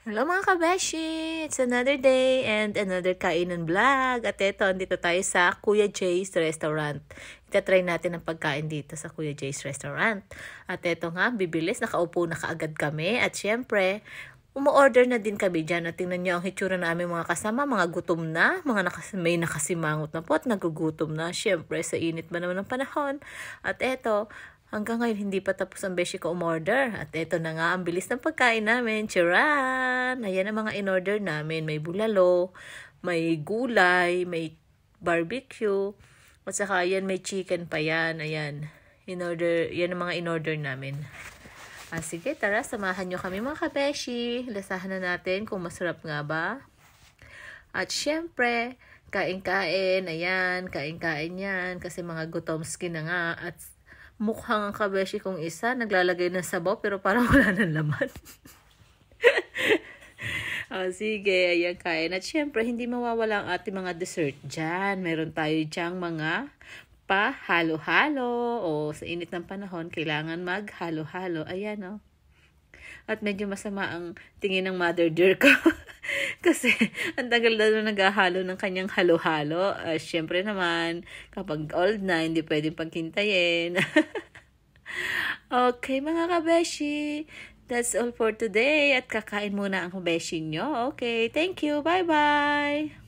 Hello mga kabeshi! It's another day and another kainan vlog. At eto, andito tayo sa Kuya Jay's Restaurant. Itatry natin ang pagkain dito sa Kuya Jay's Restaurant. At eto nga, bibilis, nakaupo na kaagad kami. At syempre, umu-order na din kami dyan. At tingnan nyo ang hitsura na aming mga kasama, mga gutom na, may nakasimangot na po at nagugutom na. Syempre, sa init ba naman ng panahon. At eto, hanggang ngayon, hindi pa tapos ang beshi ko umorder. At eto na nga, ang bilis ng pagkain namin. Charan! Ayan ang mga in-order namin. May bulalo, may gulay, may barbecue. At saka, ayan, may chicken pa yan. Ayan. In-order, yan ang mga in-order namin. Sige, tara, samahan nyo kami mga kabeshi. Lasahan na natin kung masarap nga ba. At syempre, kain-kain. Ayan, kain-kain yan. Kasi mga gutomski na nga. At mukhang ang kabeshi kong isa, naglalagay ng sabaw pero parang wala ng laman. Sige, ayan kain. At syempre, hindi mawawala ang ating mga dessert dyan. Meron tayo dyang mga pa-halo-halo. O sa init ng panahon, kailangan mag-halo-halo. Ayan o. At medyo masama ang tingin ng mother dear ko. Kasi ang tagal na naghahalo ng kanyang halo-halo. Syempre naman, kapag old na, hindi pwedeng paghintayin. Okay mga kabeshi, that's all for today. At kakain muna ang kabeshi nyo. Okay, thank you. Bye-bye!